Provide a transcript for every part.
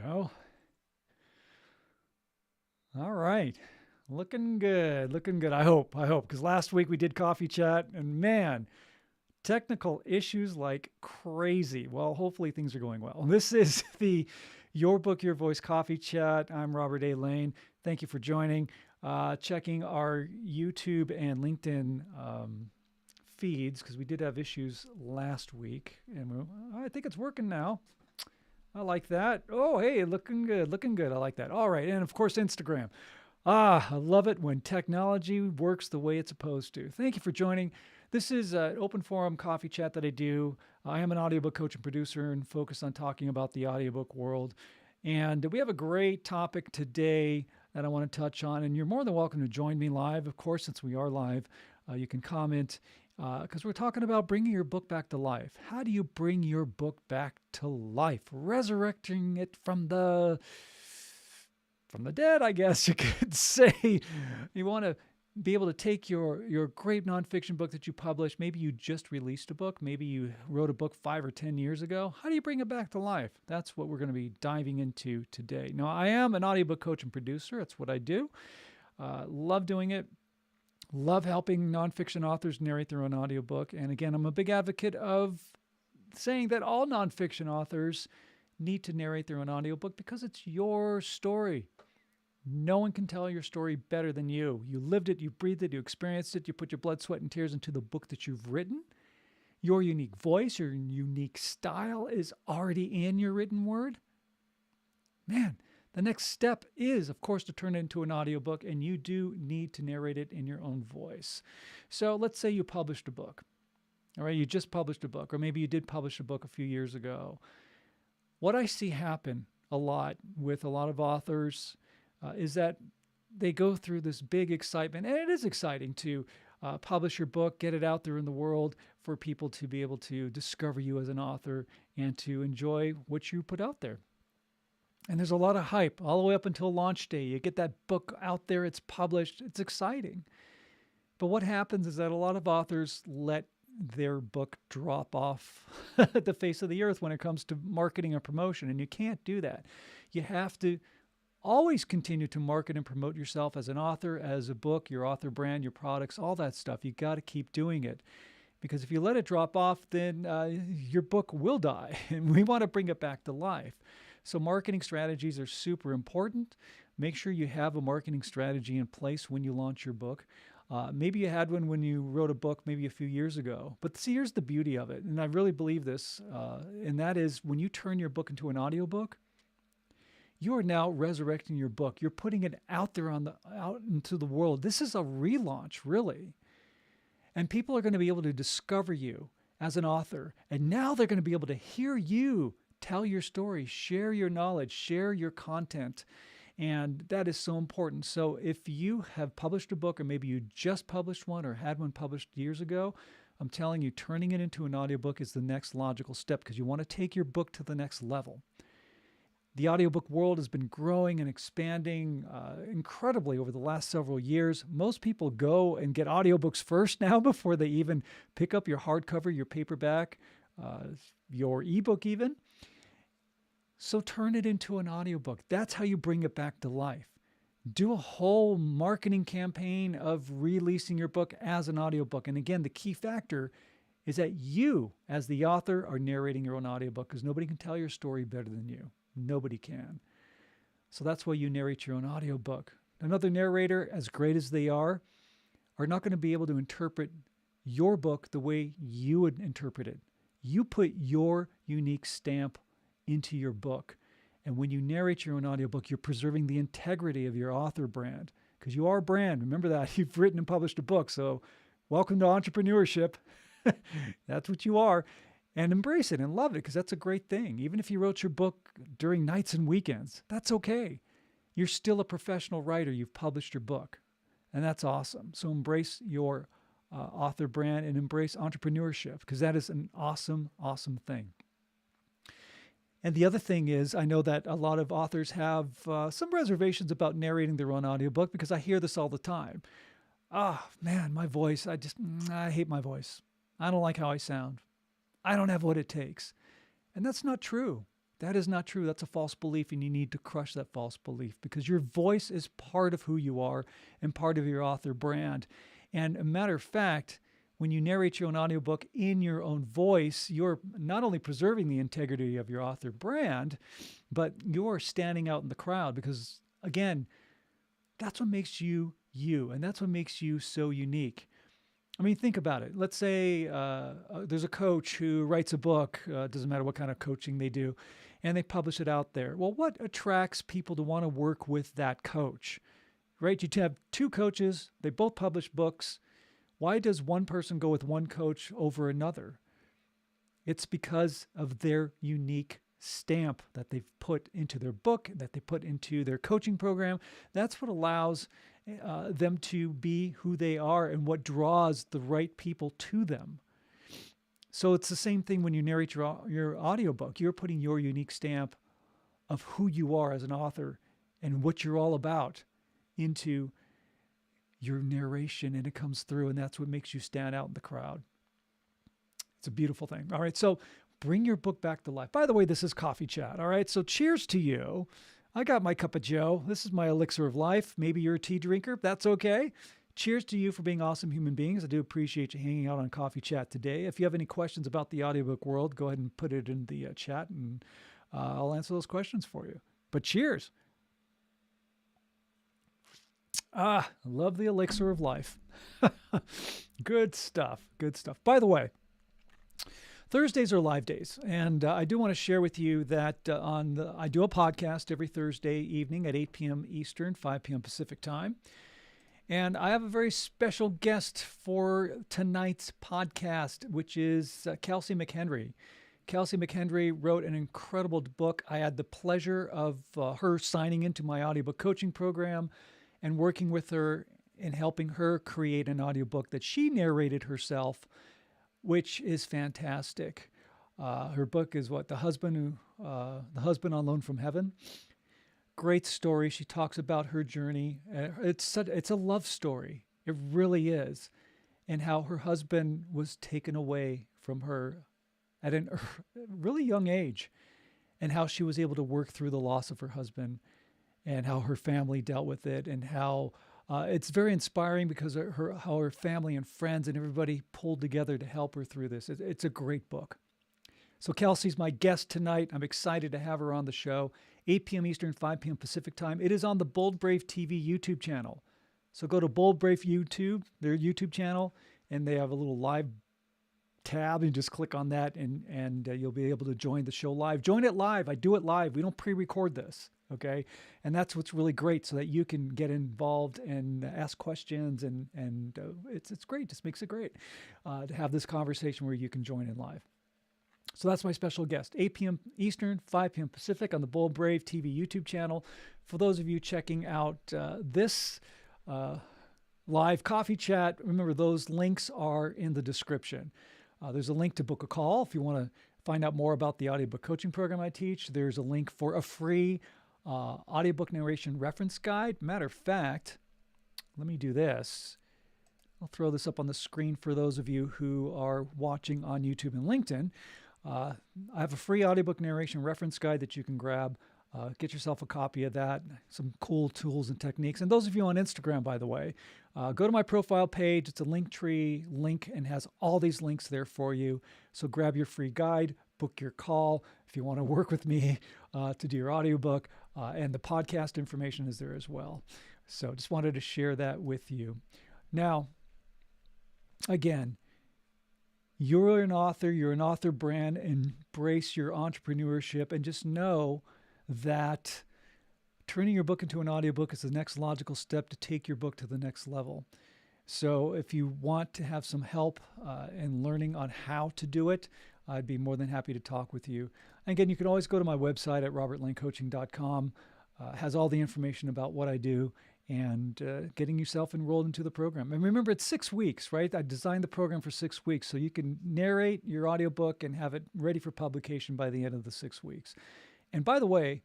go. All right. Looking good. Looking good. I hope. Because last week we did coffee chat and man, technical issues like crazy. Well, hopefully things are going well. This is the Your Book, Your Voice coffee chat. I'm Robert A. Lane. Thank you for joining. Checking our YouTube and LinkedIn feeds because we did have issues last week. And I think it's working now. I like that. Oh, hey, looking good. Looking good. I like that. All right. And of course, Instagram. I love it when technology works the way it's supposed to. Thank you for joining. This is an open forum coffee chat that I do. I am an audiobook coach and producer and focus on talking about the audiobook world. And we have a great topic today that I want to touch on. And you're more than welcome to join me live, of course, since we are live. You can comment because we're talking about bringing your book back to life. How do you bring your book back to life? Resurrecting it from the dead, I guess you could say. You want to be able to take your great nonfiction book that you published. Maybe you just released a book. Maybe you wrote a book 5 or 10 years ago. How do you bring it back to life? That's what we're going to be diving into today. Now, I am an audiobook coach and producer. That's what I do. Love doing it. Love helping nonfiction authors narrate their own audiobook. And again, I'm a big advocate of saying that all nonfiction authors need to narrate their own audiobook because it's your story. No one can tell your story better than you. You lived it, you breathed it, you experienced it, you put your blood, sweat, and tears into the book that you've written. Your unique voice, your unique style is already in your written word. Man, the next step is, of course, to turn it into an audiobook, and you do need to narrate it in your own voice. So let's say you published a book. All right, you just published a book, or maybe you did publish a book a few years ago. What I see happen a lot with a lot of authors is that they go through this big excitement, and it is exciting to publish your book, get it out there in the world for people to be able to discover you as an author and to enjoy what you put out there. And there's a lot of hype all the way up until launch day. You get that book out there, it's published, it's exciting. But what happens is that a lot of authors let their book drop off the face of the earth when it comes to marketing and promotion, and you can't do that. You have to always continue to market and promote yourself as an author, as a book, your author brand, your products, all that stuff. You got to keep doing it because if you let it drop off, then your book will die, and we want to bring it back to life. So marketing strategies are super important. Make sure you have a marketing strategy in place when you launch your book. Maybe you had one when you wrote a book maybe a few years ago. But see, here's the beauty of it, and I really believe this, and that is when you turn your book into an audiobook, you are now resurrecting your book. You're putting it out there out into the world. This is a relaunch, really. And people are going to be able to discover you as an author. And now they're going to be able to hear you tell your story, share your knowledge, share your content. And that is so important. So if you have published a book, or maybe you just published one or had one published years ago, I'm telling you, turning it into an audiobook is the next logical step because you want to take your book to the next level. The audiobook world has been growing and expanding incredibly over the last several years. Most people go and get audiobooks first now before they even pick up your hardcover, your paperback, your ebook even. So turn it into an audiobook. That's how you bring it back to life. Do a whole marketing campaign of releasing your book as an audiobook. And again, the key factor is that you, as the author, are narrating your own audiobook because nobody can tell your story better than you. Nobody can. So that's why you narrate your own audiobook. Another narrator, as great as they are not going to be able to interpret your book the way you would interpret it. You put your unique stamp into your book. And when you narrate your own audiobook, you're preserving the integrity of your author brand because you are a brand. Remember that. You've written and published a book. So welcome to entrepreneurship. That's what you are. And embrace it and love it because that's a great thing. Even if you wrote your book during nights and weekends, that's okay. You're still a professional writer. You've published your book. And that's awesome. So embrace your author brand and embrace entrepreneurship because that is an awesome, awesome thing. And the other thing is, I know that a lot of authors have some reservations about narrating their own audiobook because I hear this all the time. Man, my voice, I hate my voice. I don't like how I sound. I don't have what it takes. And that's not true. That is not true. That's a false belief, and you need to crush that false belief because your voice is part of who you are and part of your author brand. And a matter of fact, when you narrate your own audiobook in your own voice, you're not only preserving the integrity of your author brand, but you're standing out in the crowd because, again, that's what makes you you, and that's what makes you so unique. I mean, think about it. Let's say there's a coach who writes a book, doesn't matter what kind of coaching they do, and they publish it out there. Well, what attracts people to want to work with that coach, right? You have two coaches, they both publish books. Why does one person go with one coach over another? It's because of their unique stamp that they've put into their book, that they put into their coaching program. That's what allows them to be who they are and what draws the right people to them. So it's the same thing when you narrate your audiobook. You're putting your unique stamp of who you are as an author and what you're all about into your narration, and it comes through, and that's what makes you stand out in the crowd. It's a beautiful thing. All right, so bring your book back to life. By the way, this is Coffee Chat. All right, so cheers to you. I got my cup of joe. This is my elixir of life. Maybe you're a tea drinker. That's okay. Cheers to you for being awesome human beings. I do appreciate you hanging out on Coffee Chat today. If you have any questions about the audiobook world, go ahead and put it in the chat, and I'll answer those questions for you. But cheers. I love the elixir of life. Good stuff. Good stuff. By the way, Thursdays are live days, and I do want to share with you that I do a podcast every Thursday evening at 8 p.m. Eastern, 5 p.m. Pacific time, and I have a very special guest for tonight's podcast, which is Kelsey McHenry. Kelsey McHenry wrote an incredible book. I had the pleasure of her signing into my audiobook coaching program and working with her and helping her create an audiobook that she narrated herself, which is fantastic. Her book is The Husband on Loan from Heaven. Great story. She talks about her journey. It's a love story. It really is. And how her husband was taken away from her at a really young age, and how she was able to work through the loss of her husband, and how her family dealt with it, and how it's very inspiring because how her family and friends and everybody pulled together to help her through this. It's a great book. So Kelsey's my guest tonight. I'm excited to have her on the show. 8 p.m. Eastern, 5 p.m. Pacific time. It is on the Bold Brave TV YouTube channel. So go to Bold Brave YouTube, their YouTube channel, and they have a little live tab, and just click on that, and you'll be able to join the show live. Join it live. I do it live. We don't pre-record this. Okay. And that's what's really great, so that you can get involved and ask questions, and it's great. Just makes it great to have this conversation where you can join in live. So that's my special guest, 8 p.m. Eastern, 5 p.m. Pacific on the Bold Brave TV YouTube channel. For those of you checking out this live coffee chat, remember those links are in the description. There's a link to book a call if you want to find out more about the audiobook coaching program I teach. There's a link for a free audiobook narration reference guide. Matter of fact, let me do this. I'll throw this up on the screen for those of you who are watching on YouTube and LinkedIn. I have a free audiobook narration reference guide that you can grab. Get yourself a copy of that. Some cool tools and techniques. And those of you on Instagram, by the way, go to my profile page. It's a Linktree link and has all these links there for you. So grab your free guide, book your call if you want to work with me to do your audiobook. And the podcast information is there as well. So just wanted to share that with you. Now, again, you're an author brand. Embrace your entrepreneurship, and just know that turning your book into an audiobook is the next logical step to take your book to the next level. So if you want to have some help in learning on how to do it, I'd be more than happy to talk with you. And again, you can always go to my website at robertlanecoaching.com. Has all the information about what I do and getting yourself enrolled into the program. And remember, it's 6 weeks, right? I designed the program for 6 weeks, so you can narrate your audiobook and have it ready for publication by the end of the 6 weeks. And by the way,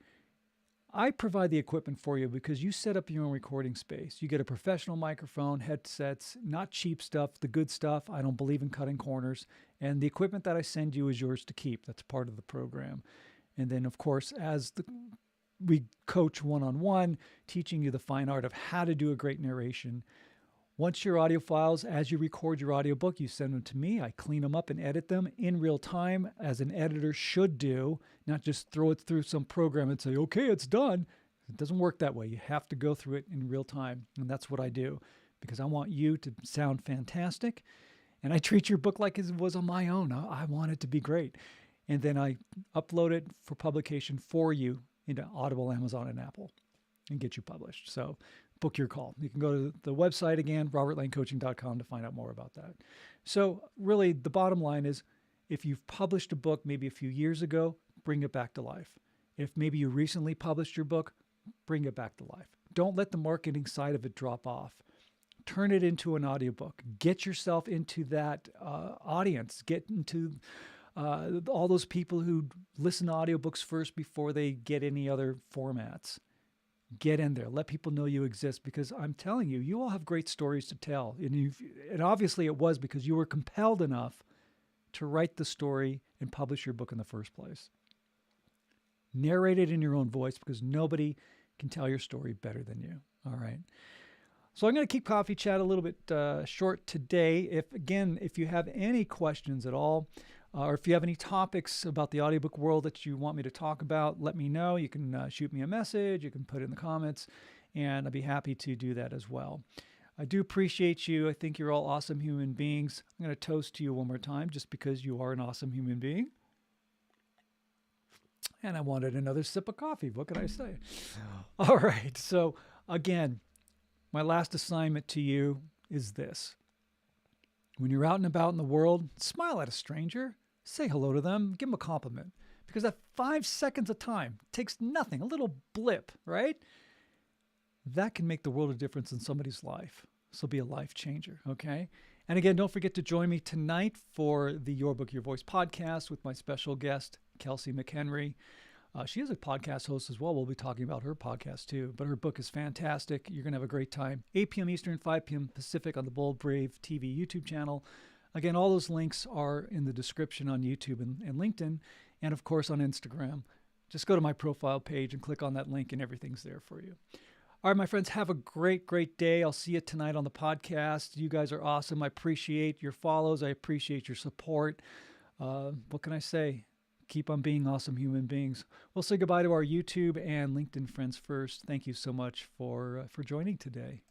I provide the equipment for you because you set up your own recording space. You get a professional microphone, headsets, not cheap stuff, the good stuff. I don't believe in cutting corners. And the equipment that I send you is yours to keep. That's part of the program. And then, of course, we coach one-on-one, teaching you the fine art of how to do a great narration. Once your audio files, as you record your audiobook, you send them to me. I clean them up and edit them in real time, as an editor should do, not just throw it through some program and say, okay, it's done. It doesn't work that way. You have to go through it in real time. And that's what I do, because I want you to sound fantastic. And I treat your book like it was on my own. I want it to be great. And then I upload it for publication for you into Audible, Amazon, and Apple, and get you published. So book your call. You can go to the website again, robertlanecoaching.com, to find out more about that. So really, the bottom line is, if you've published a book maybe a few years ago, bring it back to life. If maybe you recently published your book, bring it back to life. Don't let the marketing side of it drop off. Turn it into an audiobook. Get yourself into that audience. Get into all those people who listen to audiobooks first before they get any other formats. Get in there. Let people know you exist, because I'm telling you, you all have great stories to tell. And obviously it was because you were compelled enough to write the story and publish your book in the first place. Narrate it in your own voice, because nobody can tell your story better than you. All right. So I'm going to keep Coffee Chat a little bit short today. If you have any questions at all, or if you have any topics about the audiobook world that you want me to talk about, let me know. You can shoot me a message. You can put it in the comments, and I'd be happy to do that as well. I do appreciate you. I think you're all awesome human beings. I'm going to toast to you one more time, just because you are an awesome human being. And I wanted another sip of coffee. What can I say? All right. So again, my last assignment to you is this. When you're out and about in the world, smile at a stranger, say hello to them, give them a compliment, because that 5 seconds of time takes nothing, a little blip, right? That can make the world of difference in somebody's life. So be a life changer, okay? And again, don't forget to join me tonight for the Your Book, Your Voice podcast with my special guest, Kelsey McHenry. She is a podcast host as well. We'll be talking about her podcast too, but her book is fantastic. You're going to have a great time. 8 p.m. Eastern, 5 p.m. Pacific on the Bold Brave TV YouTube channel. Again, all those links are in the description on YouTube and LinkedIn, and of course on Instagram. Just go to my profile page and click on that link, and everything's there for you. All right, my friends, have a great, great day. I'll see you tonight on the podcast. You guys are awesome. I appreciate your follows. I appreciate your support. What can I say? Keep on being awesome human beings. We'll say goodbye to our YouTube and LinkedIn friends first. Thank you so much for joining today.